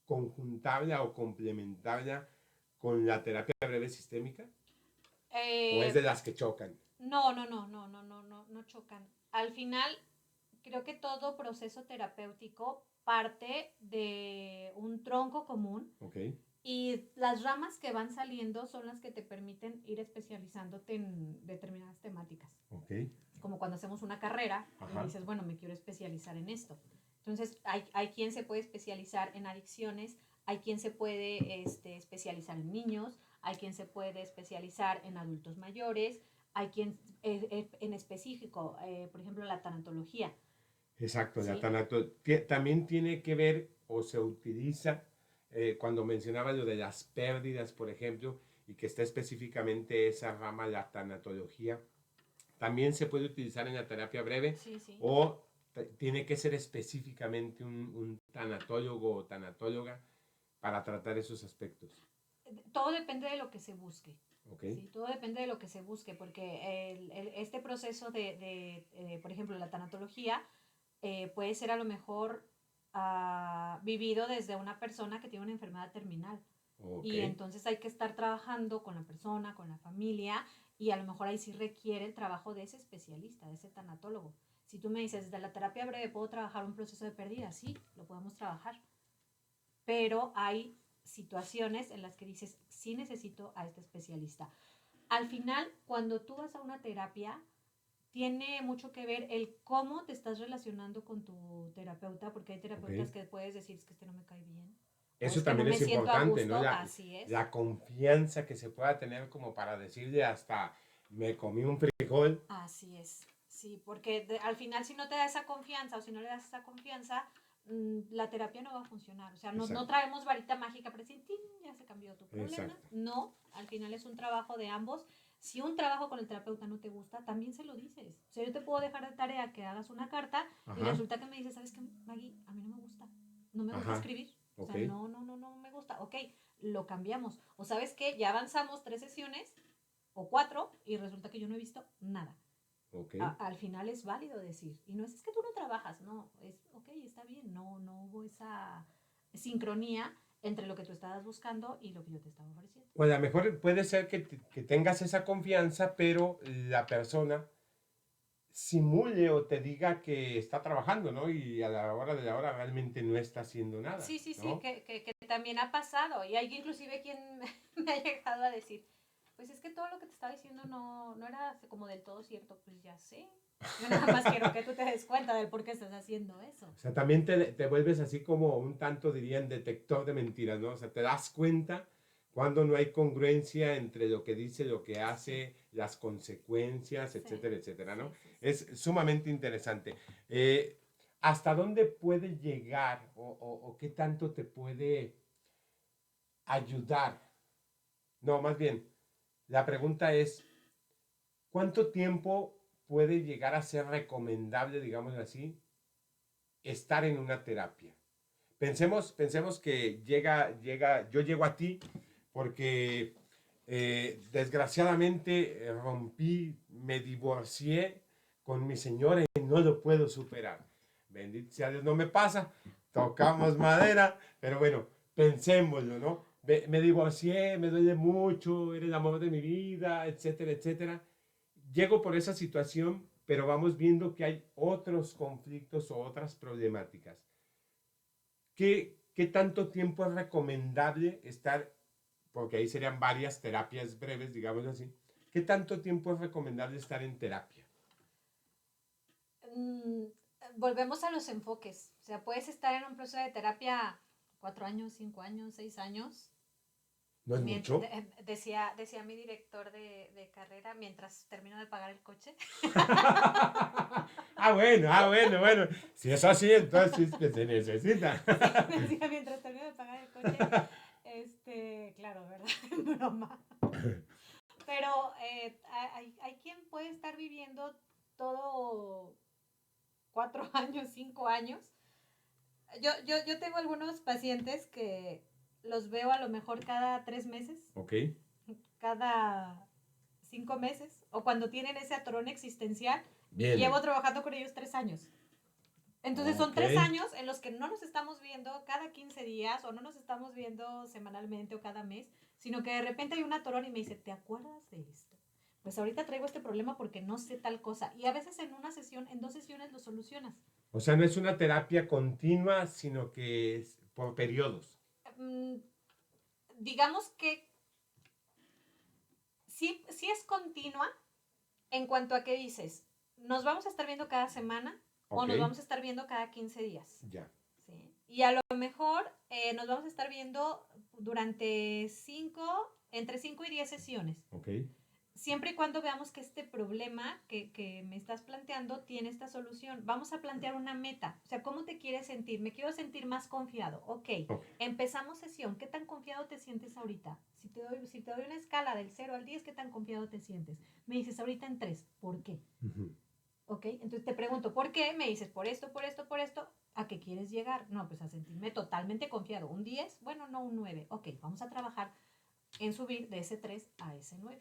conjuntarla o complementarla con la terapia breve sistémica? ¿O es Eh, de las que chocan? no chocan. Al final, creo que todo proceso terapéutico parte de un tronco común Ok, y las ramas que van saliendo son las que te permiten ir especializándote en determinadas temáticas. ok, Como cuando hacemos una carrera y ajá, dices, bueno, me quiero especializar en esto. Entonces, hay quien se puede especializar en adicciones, hay quien se puede especializar en niños, hay quien se puede especializar en adultos mayores, hay quien en específico, por ejemplo, la tanatología. exacto. ¿Sí? También tiene que ver o se utiliza cuando mencionaba lo de las pérdidas, por ejemplo, y que está específicamente esa rama, la tanatología. También se puede utilizar en la terapia breve Sí, sí. o tiene que ser específicamente un tanatólogo o tanatóloga para tratar esos aspectos. todo depende de lo que se busque. Ok. Sí, todo depende de lo que se busque, porque este proceso por ejemplo, la tanatología puede ser a lo mejor vivido desde una persona que tiene una enfermedad terminal. Ok. Y entonces hay que estar trabajando con la persona, con la familia, y a lo mejor ahí sí requiere el trabajo de ese especialista, de ese tanatólogo. Si tú me dices, desde la terapia breve puedo trabajar un proceso de pérdida, sí, lo podemos trabajar. Pero hay situaciones en las que dices, sí necesito a este especialista. Al final, cuando tú vas a una terapia, tiene mucho que ver el cómo te estás relacionando con tu terapeuta, porque hay terapeutas Ok. que puedes decir, es que este no me cae bien, o Eso es que no también me es siento a importante, ¿no? gusto, así es. La confianza que se pueda tener como para decirle hasta, me comí un frijol. Así es, sí, porque al final si no te da esa confianza o si no le das esa confianza, la terapia no va a funcionar. O sea, no Exacto, traemos varita mágica para decir, ¡tin! Ya se cambió tu problema. exacto. No, al final es un trabajo de ambos. Si un trabajo con el terapeuta no te gusta, también se lo dices. O sea, yo te puedo dejar de tarea que hagas una carta y Ajá, resulta que me dices, ¿sabes qué, Maggie? A mí no me gusta. No me gusta ajá, escribir. O ok, sea, no me gusta. Ok, lo cambiamos. O sabes qué, ya avanzamos 3 sesiones o 4 y resulta que yo no he visto nada. ok. Al final es válido decir, y no es que tú no trabajas, no, es, ok, está bien, no hubo esa sincronía entre lo que tú estabas buscando y lo que yo te estaba ofreciendo. O a lo mejor puede ser que tengas esa confianza, pero la persona simule o te diga que está trabajando, ¿no? Y a la hora de la hora realmente no está haciendo nada, Sí, ¿no? que también ha pasado, y hay inclusive quien me ha llegado a decir, pues es que todo lo que te estaba diciendo no era como del todo cierto, pues ya sé. Yo nada más quiero que tú te des cuenta del por qué estás haciendo eso. O sea, también te vuelves así como un tanto, dirían, detector de mentiras, ¿no? O sea, te das cuenta cuando no hay congruencia entre lo que dice, lo que Sí, hace, las consecuencias, sí, etcétera, etcétera, ¿no? sí. Es sumamente interesante. Eh, ¿Hasta dónde puede llegar o qué tanto te puede ayudar? No, más bien, la pregunta es, ¿cuánto tiempo puede llegar a ser recomendable, digamos así, estar en una terapia? Pensemos que yo llego a ti porque desgraciadamente rompí, me divorcié con mi señora y no lo puedo superar. Bendito sea Dios, no me pasa, tocamos madera, pero bueno, pensémoslo, ¿no? Me divorcié, me duele mucho, eres el amor de mi vida, etcétera, etcétera. Llego por esa situación, pero vamos viendo que hay otros conflictos o otras problemáticas. ¿Qué tanto tiempo es recomendable estar, porque ahí serían varias terapias breves, digamos así, qué tanto tiempo es recomendable estar en terapia? mm, Volvemos a los enfoques. O sea, puedes estar en un proceso de terapia 4 años, 5 años, 6 años. ¿No es mucho? Decía mi director de carrera mientras termino de pagar el coche. Bueno. Si es así, entonces sí es que se necesita. Sí, decía mientras termino de pagar el coche. Claro, ¿verdad? Broma. Pero hay quien puede estar viviendo todo 4 años, 5 años. Yo tengo algunos pacientes que los veo a lo mejor cada 3 meses, Ok, cada 5 meses, o cuando tienen ese atorón existencial, y llevo vienen. trabajando con ellos 3 años. Entonces son Ok. 3 años en los que no nos estamos viendo cada 15 días o no nos estamos viendo semanalmente o cada mes, sino que de repente hay un atorón y me dice, ¿te acuerdas de esto? Pues ahorita traigo este problema porque no sé tal cosa. Y a veces en una sesión, en 2 sesiones lo solucionas. O sea, no es una terapia continua, sino que es por periodos. Mm, digamos que sí es continua en cuanto a que dices, nos vamos a estar viendo cada semana o Ok, nos vamos a estar viendo cada 15 días. ya. ¿Sí? Y a lo mejor nos vamos a estar viendo durante entre 5 y 10 sesiones. Ok. Siempre y cuando veamos que este problema que me estás planteando tiene esta solución. Vamos a plantear una meta. O sea, ¿cómo te quieres sentir? Me quiero sentir más confiado. Ok, Ok. empezamos sesión. ¿Qué tan confiado te sientes ahorita? Si te doy una escala del 0 al 10, ¿qué tan confiado te sientes? Me dices ahorita en 3. ¿Por qué? Ujú. Ok, entonces te pregunto, ¿por qué? Me dices, por esto, por esto, por esto. ¿A qué quieres llegar? No, pues a sentirme totalmente confiado. ¿Un 10? Bueno, no un 9. Ok, vamos a trabajar en subir de ese 3 a ese 9.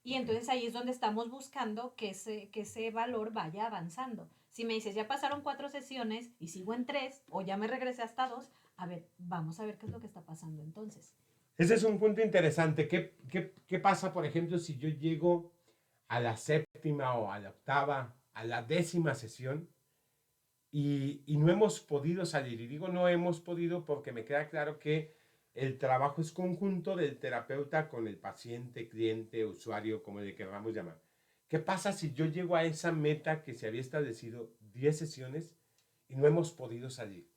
Y entonces ahí es donde estamos buscando que ese valor vaya avanzando. Si me dices, ya pasaron 4 sesiones y sigo en 3, o ya me regresé hasta 2, a ver, vamos a ver qué es lo que está pasando entonces. Ese es un punto interesante. ¿Qué pasa, por ejemplo, si yo llego a la séptima o a la octava, a la 10ª sesión y no hemos podido salir? Y digo no hemos podido porque me queda claro que el trabajo es conjunto del terapeuta con el paciente, cliente, usuario, como le queramos llamar. ¿Qué pasa si yo llego a esa meta que se había establecido, 10 sesiones, y no hemos podido salir?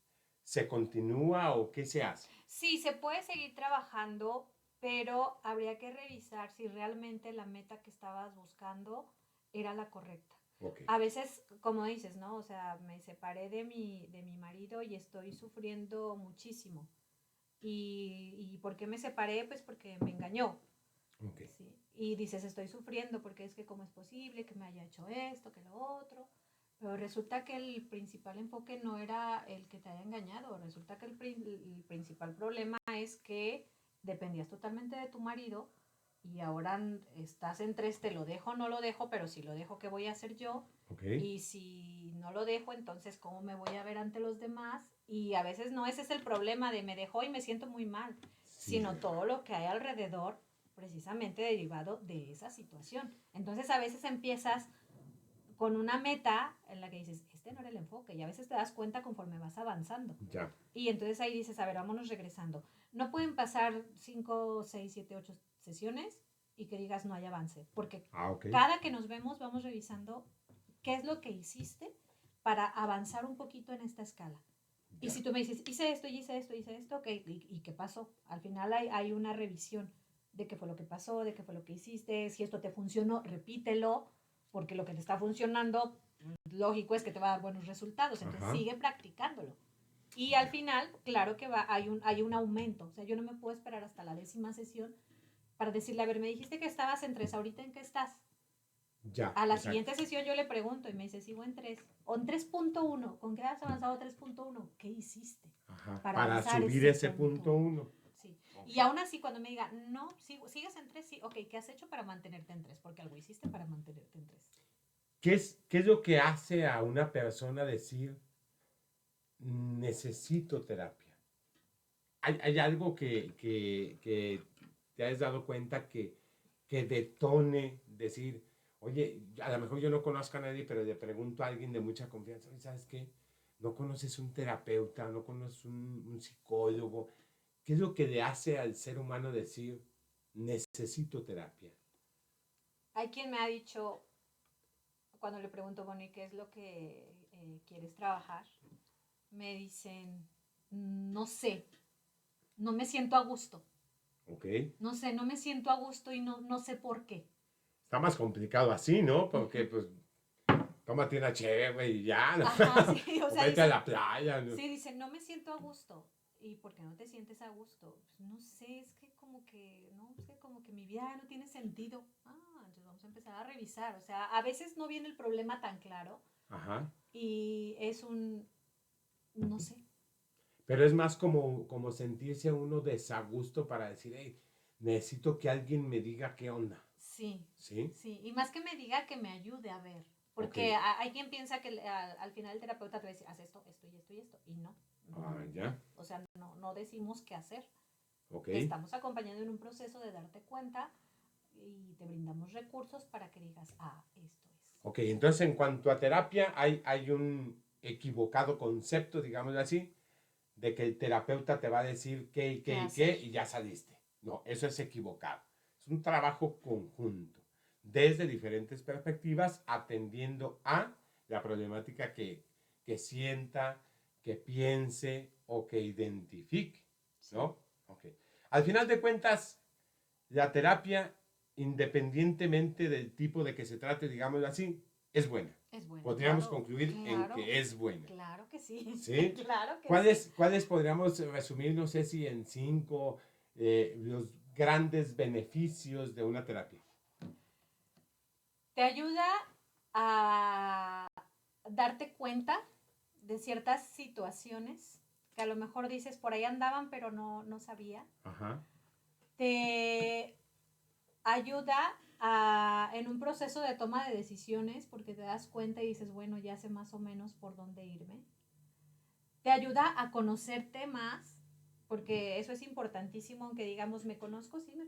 ¿Se continúa o qué se hace? Sí, se puede seguir trabajando, pero habría que revisar si realmente la meta que estabas buscando era la correcta. Okay. A veces, como dices, ¿no? O sea, me separé de mi marido y estoy sufriendo muchísimo. ¿Y por qué me separé? Pues porque me engañó. Okay. ¿Sí? Y dices, estoy sufriendo porque es que cómo es posible que me haya hecho esto, que lo otro. Pero resulta que el principal enfoque no era el que te haya engañado. Resulta que el principal problema es que dependías totalmente de tu marido y ahora estás entre te lo dejo, no lo dejo, pero si lo dejo, ¿qué voy a hacer yo? Okay. Y si no lo dejo, entonces, ¿cómo me voy a ver ante los demás? Y a veces no ese es el problema de me dejó y me siento muy mal, Sí. sino todo lo que hay alrededor precisamente derivado de esa situación. Entonces, a veces empiezas con una meta en la que dices, este no era el enfoque, y a veces te das cuenta conforme vas avanzando. Ya. Y entonces ahí dices, a ver, vámonos regresando. No pueden pasar 5, 6, 7, 8 sesiones y que digas no hay avance, porque Okay. cada que nos vemos vamos revisando qué es lo que hiciste para avanzar un poquito en esta escala. Ya. Y si tú me dices, hice esto, ok, ¿y qué pasó? Al final hay una revisión de qué fue lo que pasó, de qué fue lo que hiciste, si esto te funcionó, repítelo, porque lo que te está funcionando, lógico es que te va a dar buenos resultados, entonces Ajá. sigue practicándolo. Y al final, claro que hay un aumento, o sea, yo no me puedo esperar hasta la 10ª sesión para decirle, a ver, me dijiste que estabas en 3, ¿ahorita en qué estás? Ya. A la exacto. siguiente sesión yo le pregunto y me dice, sigo en 3, o en 3.1, ¿con qué has avanzado 3.1? ¿Qué hiciste? Ajá. Para Para subir ese punto 1. Sí. Okay. Y aún así, cuando me diga, no, sigues en 3, sí, ok, ¿qué has hecho para mantenerte en 3? Porque algo hiciste para mantenerte en 3. ¿Qué es lo que hace a una persona decir, necesito terapia? ¿Hay algo que te has dado cuenta que detone decir, oye, a lo mejor yo no conozco a nadie, pero le pregunto a alguien de mucha confianza, ¿sabes qué? No conoces un terapeuta, no conoces un psicólogo. ¿Qué es lo que le hace al ser humano decir, necesito terapia? Hay quien me ha dicho, cuando le pregunto, bueno, ¿y qué es lo que quieres trabajar? Me dicen, no sé, no me siento a gusto. Ok. No sé, no me siento a gusto y no sé por qué. Está más complicado así, ¿no? Porque, pues, tómate una chévere y ya, ¿no? Ajá, sí, o sea, vete a dicen, la playa, ¿no? sí, dicen, no me siento a gusto. ¿Y por qué no te sientes a gusto? Pues no sé, es que como que, no, es que como que mi vida no tiene sentido. Ah, entonces vamos a empezar a revisar. O sea, a veces no viene el problema tan claro. Ajá. Y es no sé. Pero es más como sentirse uno desagusto para decir, hey, necesito que alguien me diga qué onda. Sí, ¿Sí? sí. Y más que me diga, que me ayude a ver. Porque Ok. hay quien piensa que al final el terapeuta te va a decir, haz esto, esto y esto y esto. Y no. Ah, ya. O sea, no decimos qué hacer. Ok. Te estamos acompañando en un proceso de darte cuenta y te brindamos recursos para que digas, ah, esto es. Ok, entonces en cuanto a terapia, hay un equivocado concepto, digamos así, de que el terapeuta te va a decir qué y qué y qué y ya saliste. No, eso es equivocado. Es un trabajo conjunto, desde diferentes perspectivas, atendiendo a la problemática que sienta, que piense o que identifique, ¿no? Ok. Al final de cuentas, la terapia, independientemente del tipo de que se trate, digámoslo así, es buena. Es buena. Podríamos Claro, concluir en claro, que es buena. claro que sí. ¿Sí? Claro que sí. ¿Cuáles podríamos resumir, no sé si en 5, los grandes beneficios de una terapia? Te ayuda a darte cuenta de ciertas situaciones que a lo mejor dices por ahí andaban, pero no sabía. Ajá. te ayuda en un proceso de toma de decisiones porque te das cuenta y dices, bueno, ya sé más o menos por dónde irme. Te ayuda a conocerte más, porque eso es importantísimo, aunque digamos, me conozco, sí, yo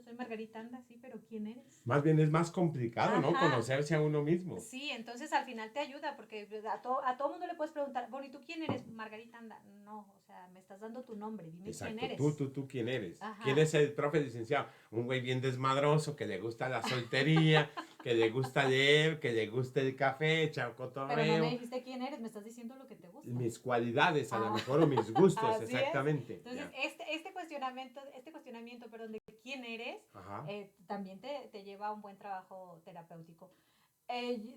soy Margarita Anda, sí, pero ¿quién eres? Más bien es más complicado, ¿no? Ajá, Conocerse a uno mismo. sí, entonces al final te ayuda, porque a todo mundo le puedes preguntar, bueno, ¿y tú quién eres? Margarita Anda. No, o sea, me estás dando tu nombre, dime quién Exacto, eres. tú, ¿quién eres? ¿Quién Ajá. es el profe licenciado? Un güey bien desmadroso, que le gusta la soltería, que le gusta leer, que le gusta el café, echar Pero no me cotorreo, dijiste quién eres, me estás diciendo lo que te gusta. mis cualidades a lo Ah, mejor o mis gustos, así es. exactamente. Entonces, Ya. este cuestionamiento, perdón, de quién eres, Ajá, también te lleva a un buen trabajo terapéutico.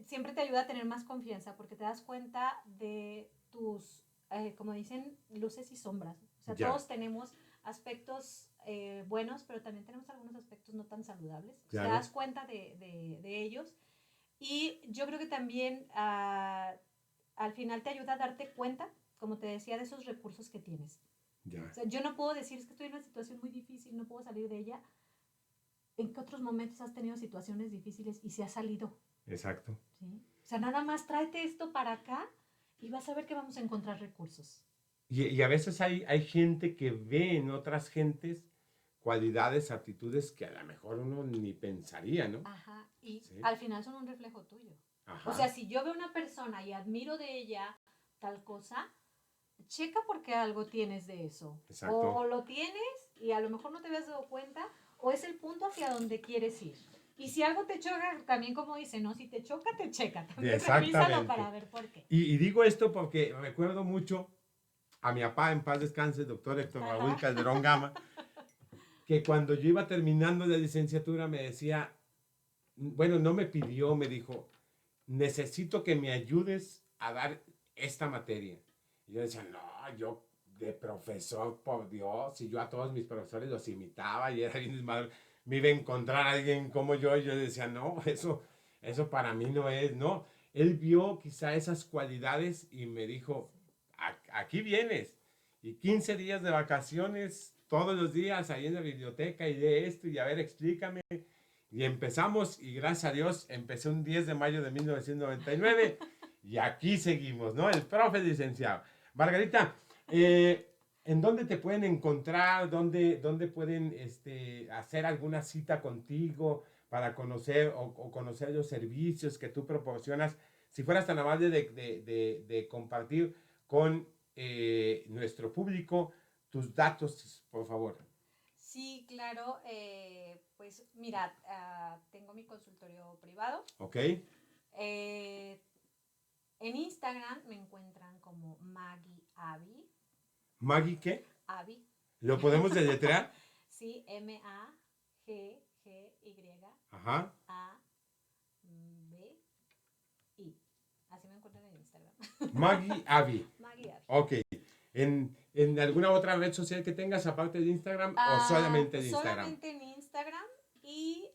Siempre te ayuda a tener más confianza porque te das cuenta de tus, como dicen, luces y sombras. O sea, ya, todos tenemos aspectos buenos, pero también tenemos algunos aspectos no tan saludables. Te claro, das cuenta de ellos. Y yo creo que también al final te ayuda a darte cuenta, como te decía, de esos recursos que tienes. ya, O sea, yo no puedo decir, es que estoy en una situación muy difícil, no puedo salir de ella. ¿En qué otros momentos has tenido situaciones difíciles y se ha salido? exacto. ¿Sí? O sea, nada más tráete esto para acá y vas a ver que vamos a encontrar recursos. Y a veces hay gente que ve en otras gentes cualidades, aptitudes que a lo mejor uno ni pensaría, ¿no? Ajá, y Sí, al final son un reflejo tuyo. O ajá, sea, si yo veo una persona y admiro de ella tal cosa, checa porque algo tienes de eso. O exacto. lo tienes y a lo mejor no te habías dado cuenta, o es el punto hacia donde quieres ir. Y si algo te choca, también como dice, ¿no? Si te choca, te checa. También revísalo para Exactamente. ver por qué. Y digo esto porque recuerdo mucho a mi papá, en paz descanse, el doctor Héctor Raúl Ajá. Calderón Gama, que cuando yo iba terminando la licenciatura me decía, bueno, no me pidió, me dijo, necesito que me ayudes a dar esta materia. Y yo decía, no, yo de profesor, por Dios, y yo a todos mis profesores los imitaba y era bien desmadre, me iba a encontrar a alguien como yo y yo decía, no, eso para mí no es, no. Él vio quizá esas cualidades y me dijo, aquí vienes. Y 15 días de vacaciones, todos los días ahí en la biblioteca y de esto y a ver, explícame. Y empezamos, y gracias a Dios, empecé un 10 de mayo de 1999 y aquí seguimos, ¿no? El profe licenciado. Margarita, ¿en dónde te pueden encontrar? ¿Dónde pueden hacer alguna cita contigo para conocer o conocer los servicios que tú proporcionas? Si fueras tan amable de compartir con nuestro público tus datos, por favor. Sí, claro. Pues mira, tengo mi consultorio privado. ¿Ok? Eh, en Instagram me encuentran como Maggie Avi. Maggie, ¿qué? Avi. ¿Lo podemos deletrear? Sí, Maggy. Ajá. Así me encuentran en Instagram. Maggie Avi. Maggie Avi. Ok. ¿En alguna otra red social que tengas aparte de Instagram o solamente de Instagram? Solamente en Instagram y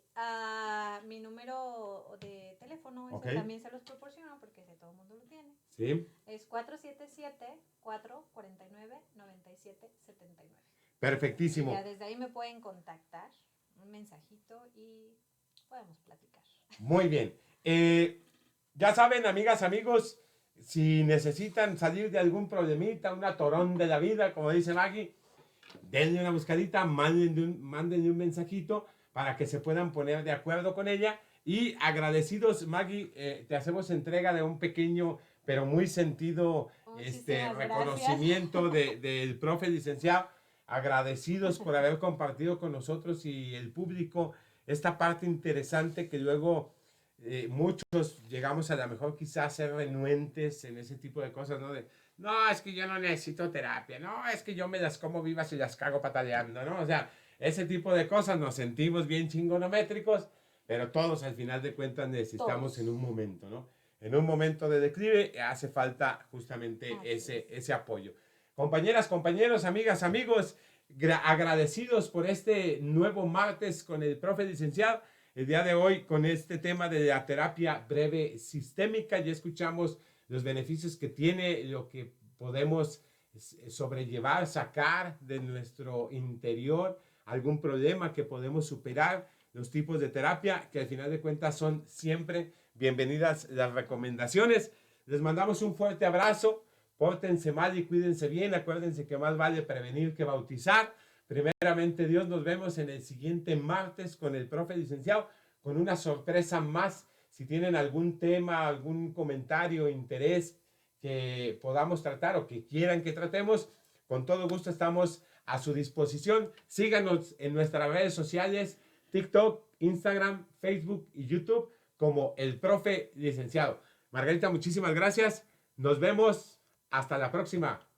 mi número de teléfono, Ok. ese también se los proporciono porque todo el mundo lo tiene. Sí. Es 477-449-9779. Y Perfectísimo. ya desde ahí me pueden contactar, un mensajito y podemos platicar. Muy bien. Ya saben, amigas, amigos, si necesitan salir de algún problemita, un atorón de la vida, como dice Maggie, denle una buscadita, mándenle un mensajito para que se puedan poner de acuerdo con ella. Y agradecidos, Maggie, te hacemos entrega de un pequeño, pero muy sentido reconocimiento del profe licenciado. Agradecidos por haber compartido con nosotros y el público esta parte interesante que luego muchos llegamos a lo mejor quizás a ser renuentes en ese tipo de cosas, ¿no? No, es que yo no necesito terapia, no, es que yo me las como vivas y las cago pataleando, ¿no? O sea, ese tipo de cosas nos sentimos bien chingonométricos, pero todos al final de cuentas necesitamos en un momento, ¿no? En un momento de declive hace falta justamente ese apoyo. Compañeras, compañeros, amigas, amigos, agradecidos por este nuevo martes con el profe licenciado. El día de hoy con este tema de la terapia breve sistémica, ya escuchamos los beneficios que tiene, lo que podemos sobrellevar, sacar de nuestro interior algún problema que podemos superar, los tipos de terapia, que al final de cuentas son siempre bienvenidas las recomendaciones. Les mandamos un fuerte abrazo, pórtense mal y cuídense bien, acuérdense que más vale prevenir que bautizar. Primeramente Dios, nos vemos en el siguiente martes con el profe licenciado, con una sorpresa más. Si tienen algún tema, algún comentario, interés que podamos tratar o que quieran que tratemos, con todo gusto estamos a su disposición. Síganos en nuestras redes sociales, TikTok, Instagram, Facebook y YouTube como el profe licenciado. Margarita, muchísimas gracias. Nos vemos. Hasta la próxima.